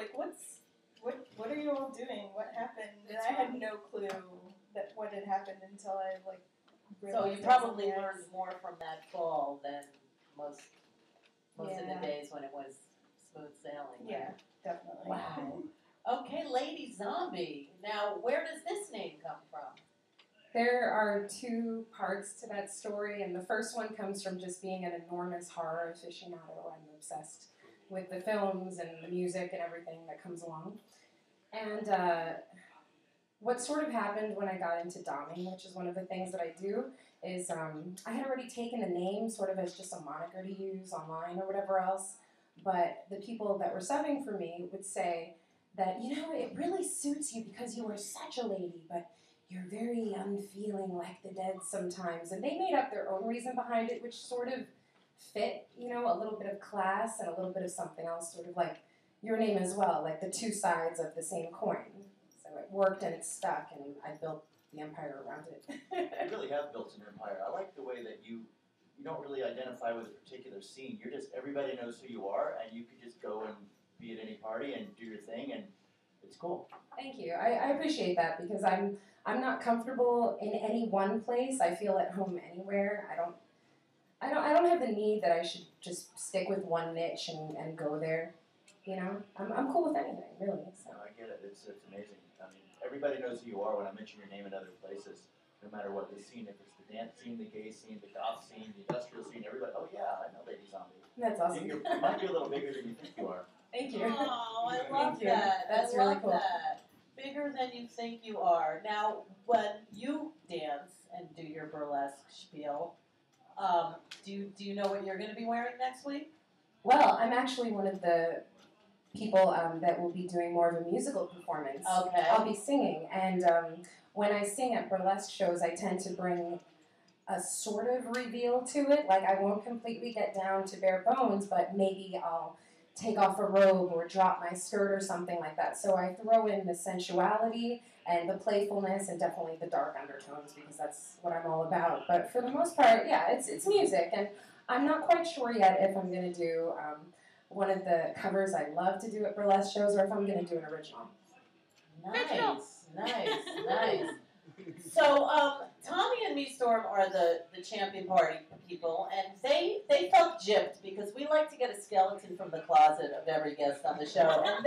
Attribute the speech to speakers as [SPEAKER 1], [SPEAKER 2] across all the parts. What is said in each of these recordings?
[SPEAKER 1] Like, what are you all doing? What happened? And I had no clue that what had happened until I like.
[SPEAKER 2] So you probably learned more from that fall than most of the days when it was smooth sailing. Right?
[SPEAKER 1] Yeah, definitely.
[SPEAKER 2] Wow. Okay, Lady ZoMBiE. Now, where does this name come from?
[SPEAKER 3] There are two parts to that story, and the first one comes from just being an enormous horror aficionado. I'm obsessed with the films and the music and everything that comes along. And what sort of happened when I got into doming, which is one of the things that I do, is I had already taken the name sort of as just a moniker to use online or whatever else, but the people that were subbing for me would say that, you know, it really suits you because you are such a lady, but you're very unfeeling like the dead sometimes. And they made up their own reason behind it, which sort of fit, you know, a little bit of class and a little bit of something else, sort of like your name as well, like the two sides of the same coin. So it worked and it stuck, and I built the empire around it.
[SPEAKER 4] You really have built an empire. I like the way that you don't really identify with a particular scene. You're just, everybody knows who you are, and you can just go and be at any party and do your thing, and it's cool.
[SPEAKER 3] Thank you. I appreciate that, because I'm not comfortable in any one place. I feel at home anywhere. I don't have the need that I should just stick with one niche and go there. You know, I'm cool with anything, really. So.
[SPEAKER 4] No, I get it. It's amazing. I mean, everybody knows who you are when I mention your name in other places, no matter what the scene. If it's the dance scene, the gay scene, the goth scene, the industrial scene, everybody, oh yeah, I know Lady ZoMBiE.
[SPEAKER 3] That's awesome.
[SPEAKER 4] You might be a little bigger than you think you are.
[SPEAKER 3] Thank you.
[SPEAKER 2] Oh, I love that.
[SPEAKER 3] That's
[SPEAKER 2] I
[SPEAKER 3] really
[SPEAKER 2] love
[SPEAKER 3] cool.
[SPEAKER 2] that. Bigger than you think you are. Now, when you dance and do your burlesque spiel, do you know what you're going to be wearing next week?
[SPEAKER 3] Well, I'm actually one of the people that will be doing more of a musical performance.
[SPEAKER 2] Okay.
[SPEAKER 3] I'll be singing, and when I sing at burlesque shows, I tend to bring a sort of reveal to it. Like, I won't completely get down to bare bones, but maybe I'll take off a robe or drop my skirt or something like that. So I throw in the sensuality and the playfulness and definitely the dark undertones, because that's what I'm all about. But for the most part, yeah, it's music, and I'm not quite sure yet if I'm going to do one of the covers I love to do at burlesque shows, or if I'm going to do an original.
[SPEAKER 2] Nice. So, Tommy and Miestrom are the champion party people, and they felt gypped because we like to get a skeleton from the closet of every guest on the show, and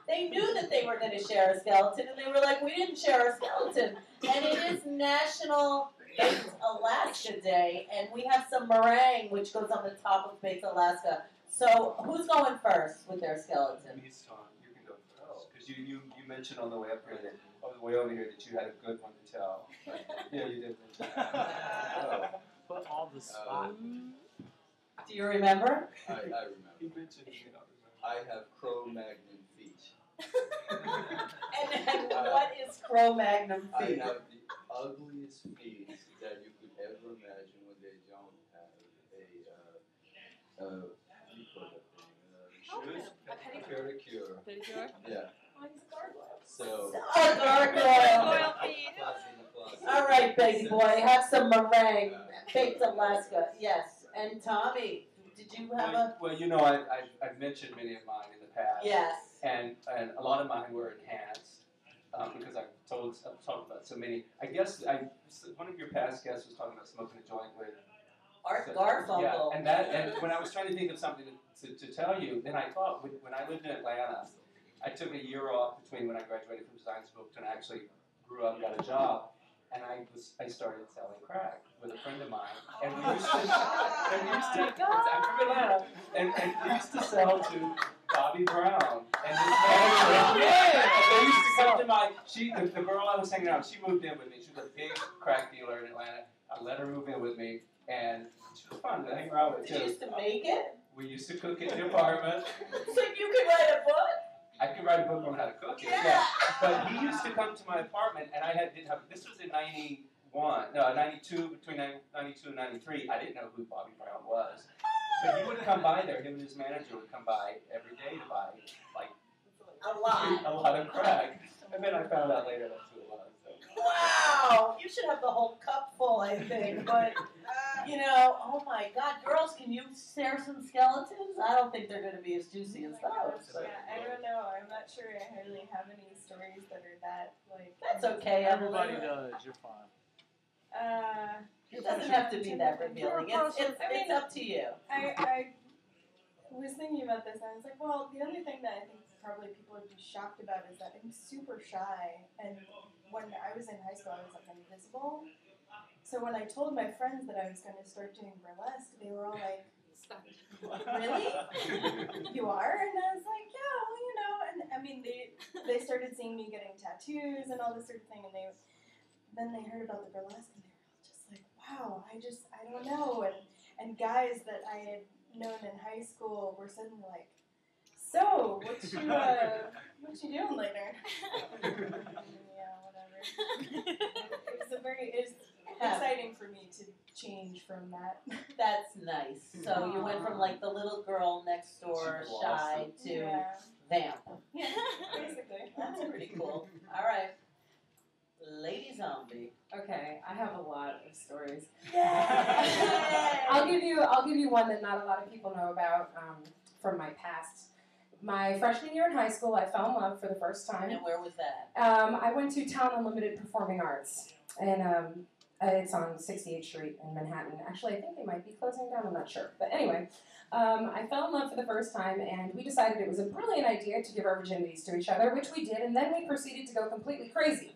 [SPEAKER 2] they knew that they were going to share a skeleton, and they were like, we didn't share a skeleton, and it is National Baked Alaska Day, and we have some meringue which goes on the top of Baked Alaska. So, who's going first with their skeleton?
[SPEAKER 5] Miestrom, you can go first, because you mentioned on the way up here that on the way over here that you had a good one to tell. Yeah, you did.
[SPEAKER 6] Put all the spot.
[SPEAKER 2] Do you remember?
[SPEAKER 7] I remember.
[SPEAKER 5] He mentioned you don't remember.
[SPEAKER 7] I have Cro-Magnon feet.
[SPEAKER 2] And what is Cro-Magnon
[SPEAKER 7] I
[SPEAKER 2] feet?
[SPEAKER 7] have the ugliest feet that you could ever imagine when they don't have what do you call that thing? Shoes? Pedicure.
[SPEAKER 8] Pedicure?
[SPEAKER 7] Yeah. So.
[SPEAKER 2] Gargoyle feet. All right, baby boy, have some meringue. Baked Alaska, yes. And Tommy, did you have a?
[SPEAKER 5] Well, you know, I've mentioned many of mine in the past.
[SPEAKER 2] Yes.
[SPEAKER 5] And a lot of mine were enhanced because I've talked about so many. I guess one of your past guests was talking about smoking a joint with
[SPEAKER 2] Art Garfunkel.
[SPEAKER 5] Yeah, and when I was trying to think of something to tell you, then I thought when I lived in Atlanta, I took a year off between when I graduated from design school and I actually grew up and got a job, and I started selling crack with a friend of mine, and we used to I'm from Atlanta, and we used to sell to Bobby Brown and his manager. And they used to come to the girl I was hanging out with, she moved in with me. She was a big crack dealer in Atlanta. I let her move in with me, and she was fun to hang around with too.
[SPEAKER 2] Did you used to make it?
[SPEAKER 5] We used to cook in the apartment.
[SPEAKER 2] So you could write a book?
[SPEAKER 5] I could write a book on how to cook it, yeah. But he used to come to my apartment, and this was in 92, between 92 and 93. I didn't know who Bobby Brown was. But he would come by there, him and his manager would come by every day to buy, like,
[SPEAKER 2] a lot
[SPEAKER 5] of crack. And then I found out later that's who it was. So.
[SPEAKER 2] Wow! You should have the whole cup full, I think. But, you know, oh my God, girls, can you share some skeletons? I don't think they're going to be as juicy as those.
[SPEAKER 1] Yeah, I don't know. I'm not stories that are that like.
[SPEAKER 2] That's okay,
[SPEAKER 6] Everybody
[SPEAKER 2] Evelyn.
[SPEAKER 6] does. You're fine.
[SPEAKER 2] It doesn't have to be that revealing. It's
[SPEAKER 1] I mean,
[SPEAKER 2] up to you.
[SPEAKER 1] I was thinking about this and I was like, well, the only thing that I think probably people would be shocked about is that I'm super shy, and when I was in high school I was like invisible. So when I told my friends that I was going to start doing burlesque, they were all like, really? You are? And I was like, yeah, well, you know, and I mean, they started seeing me getting tattoos and all this sort of thing, and then they heard about the burlesque, and they were just like, wow, I don't know, and guys that I had known in high school were suddenly like, so, what you doing later? Yeah, whatever. It was exciting for me to change from that.
[SPEAKER 2] That's nice. So you went from like the little girl next door, shy, to
[SPEAKER 1] Yeah.
[SPEAKER 2] vamp.
[SPEAKER 1] Yeah, basically.
[SPEAKER 2] That's pretty cool. All right. Lady ZoMBiE.
[SPEAKER 3] Okay, I have a lot of stories.
[SPEAKER 2] Yay!
[SPEAKER 3] I'll give you one that not a lot of people know about from my past. My freshman year in high school, I fell in love for the first time.
[SPEAKER 2] And where was that?
[SPEAKER 3] I went to Town Unlimited Performing Arts, and it's on 68th Street in Manhattan. Actually, I think they might be closing down. I'm not sure, but anyway. I fell in love for the first time, and we decided it was a brilliant idea to give our virginities to each other, which we did, and then we proceeded to go completely crazy.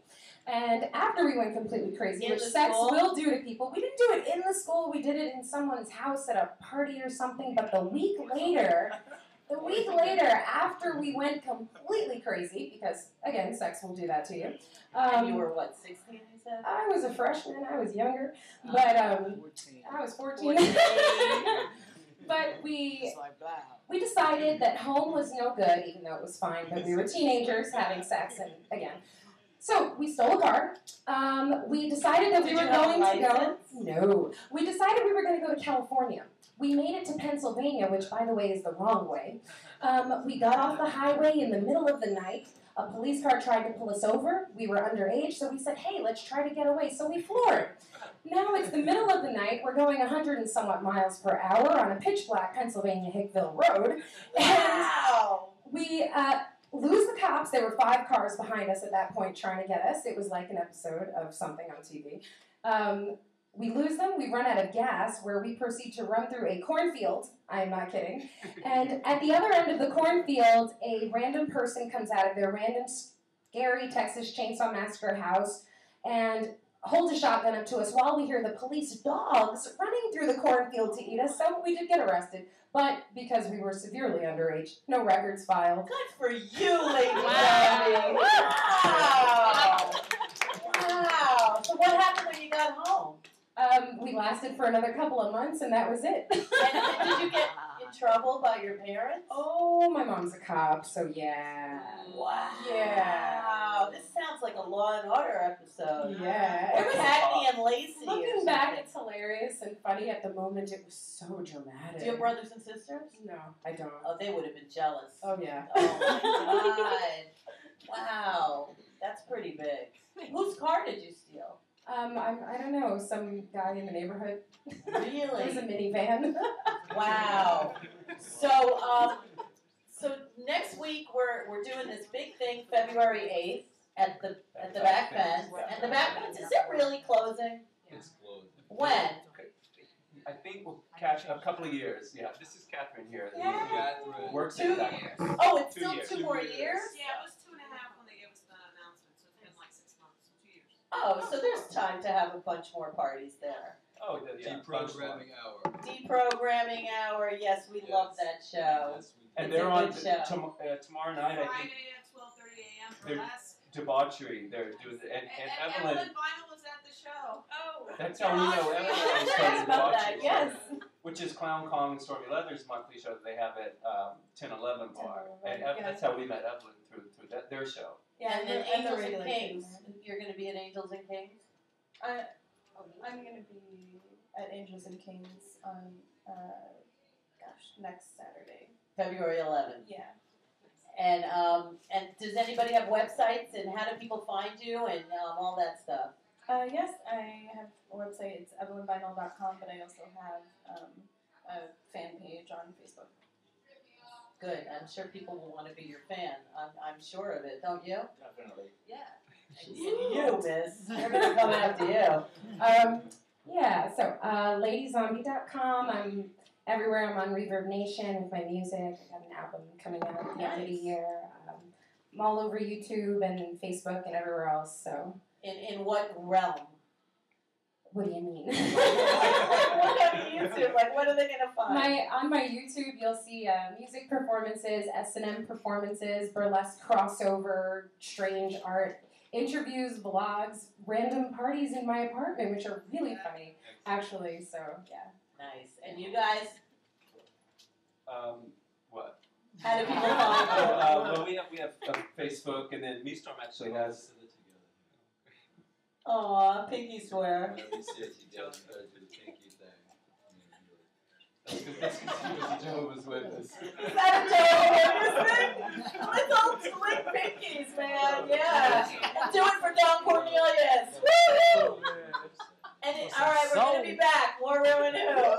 [SPEAKER 3] And after we went completely crazy,
[SPEAKER 2] In
[SPEAKER 3] which
[SPEAKER 2] the
[SPEAKER 3] sex
[SPEAKER 2] school?
[SPEAKER 3] will do to people, we didn't do it in the school, we did it in someone's house at a party or something, but the week later, after we went completely crazy, because, again, sex will do that to you.
[SPEAKER 2] And you were what, 16 you said?
[SPEAKER 3] I was a freshman, I was younger, but
[SPEAKER 6] 14.
[SPEAKER 3] I was 14. But we decided that home was no good, even though it was fine, but we were teenagers having sex, and again. So we stole a car. We decided that we were going to go. No. We decided we were going to go to California. We made it to Pennsylvania, which, by the way, is the wrong way. We got off the highway in the middle of the night. A police car tried to pull us over. We were underage, so we said, hey, let's try to get away. So we floored. Now it's the middle of the night. We're going 100 and somewhat miles per hour on a pitch-black Pennsylvania Hickville road.
[SPEAKER 2] Wow!
[SPEAKER 3] And we lose the cops. There were 5 cars behind us at that point trying to get us. It was like an episode of something on TV. We lose them. We run out of gas, where we proceed to run through a cornfield. I am not kidding. And at the other end of the cornfield, a random person comes out of their random scary Texas Chainsaw Massacre house and holds a shotgun up to us while we hear the police dogs running through the cornfield to eat us. So we did get arrested. But because we were severely underage, no records filed.
[SPEAKER 2] Good for you, Lady
[SPEAKER 3] Wow.
[SPEAKER 2] ZoMBiE. Wow! Wow! So what happened when you got home?
[SPEAKER 3] We lasted for another couple of months, and that was it.
[SPEAKER 2] And did you get in trouble by your parents?
[SPEAKER 3] Oh, my mom's a cop, so yeah.
[SPEAKER 2] Wow!
[SPEAKER 3] Yeah.
[SPEAKER 2] This sounds like a Law and Order episode.
[SPEAKER 3] Yeah.
[SPEAKER 2] Or Cagney and Lacey. or
[SPEAKER 3] Looking back,
[SPEAKER 2] something.
[SPEAKER 3] it's hilarious and funny. At the moment, it was so dramatic.
[SPEAKER 2] Do you have brothers and sisters?
[SPEAKER 3] No, I don't.
[SPEAKER 2] Oh, they would have been jealous.
[SPEAKER 3] Oh, yeah.
[SPEAKER 2] Oh my God! Wow, that's pretty big. Whose car did you steal?
[SPEAKER 3] I don't know, some guy in the neighborhood. It was a
[SPEAKER 2] Really?
[SPEAKER 3] minivan.
[SPEAKER 2] Wow. So next week we're doing this big thing, February 8th at the back bench. And the back bench, is it really closing?
[SPEAKER 7] It's closed.
[SPEAKER 2] When?
[SPEAKER 5] I think we'll catch a couple of years. Yeah, this is Catherine here. who
[SPEAKER 7] Catherine.
[SPEAKER 5] Works
[SPEAKER 2] 2
[SPEAKER 5] at that.
[SPEAKER 2] years. Oh, it's
[SPEAKER 5] 2
[SPEAKER 2] still
[SPEAKER 5] years.
[SPEAKER 2] 2 more years?
[SPEAKER 8] Yeah, it was 2.5 when they gave us the announcement, so it's been like 6 months, so 2 years.
[SPEAKER 2] Oh, so there's time to have a bunch more parties there.
[SPEAKER 5] Oh, yeah.
[SPEAKER 7] Deprogramming hour.
[SPEAKER 2] Deprogramming hour, yes, we love that show.
[SPEAKER 7] Yes, we do.
[SPEAKER 5] And
[SPEAKER 2] It's
[SPEAKER 5] they're
[SPEAKER 2] a
[SPEAKER 5] on
[SPEAKER 2] good show.
[SPEAKER 5] tomorrow night. I think
[SPEAKER 8] Friday at 12:30 a.m. for
[SPEAKER 5] They're-
[SPEAKER 8] us.
[SPEAKER 5] debauchery. They're doing and Evelyn.
[SPEAKER 8] Evelyn Vnyl was at the show. Oh.
[SPEAKER 5] That's how we know Evelyn is
[SPEAKER 2] Yes,
[SPEAKER 5] starting
[SPEAKER 2] about that,
[SPEAKER 5] debauchery.
[SPEAKER 2] yes.
[SPEAKER 5] Which is Clown Kong and Stormy Leather's monthly show that they have at 10-11 bar.
[SPEAKER 1] 10-11,
[SPEAKER 5] And
[SPEAKER 1] yeah.
[SPEAKER 5] That's how we met Evelyn through their show.
[SPEAKER 1] Yeah,
[SPEAKER 2] And then
[SPEAKER 1] the
[SPEAKER 2] Angels and
[SPEAKER 1] regular
[SPEAKER 2] Kings.
[SPEAKER 1] thing.
[SPEAKER 2] You're going to be at Angels and Kings?
[SPEAKER 1] I'm gonna be at Angels and Kings on next Saturday.
[SPEAKER 2] February 11th.
[SPEAKER 1] Yeah.
[SPEAKER 2] And does anybody have websites and how do people find you and all that stuff?
[SPEAKER 1] Yes, I have a website. It's evelynvinyl.com, but I also have a fan page on Facebook.
[SPEAKER 2] Good. I'm sure people will want to be your fan. I'm sure of it. Don't you?
[SPEAKER 4] Definitely.
[SPEAKER 2] Yeah. And you, miss. They're going to come after you.
[SPEAKER 3] Yeah, so LadyZoMBiE.com. I'm everywhere. I'm on Reverb Nation with my music. I got an album coming out at the end of the year. I'm all over YouTube and Facebook and everywhere else. So,
[SPEAKER 2] In what realm?
[SPEAKER 3] what do you mean?
[SPEAKER 2] What on YouTube? Like, what are they going to find?
[SPEAKER 3] On my YouTube, you'll see music performances, S&M performances, burlesque crossover, strange art, interviews, vlogs, random parties in my apartment, which are really funny, actually. So yeah.
[SPEAKER 2] Nice. And you guys?
[SPEAKER 5] What?
[SPEAKER 2] How do people find you?
[SPEAKER 5] Well, we have Facebook, and then Miestrom actually has.
[SPEAKER 2] Aw, pinky swear.
[SPEAKER 7] When we see it together, try to do the pinky thing.
[SPEAKER 5] That's because he was a Jehovah's Witness.
[SPEAKER 2] Is that a Jehovah's Witness thing? Let's all split pinkies, man. Yeah. And do it for Don Cornelius. Woo! And all right, we're going to be back. More rew-who.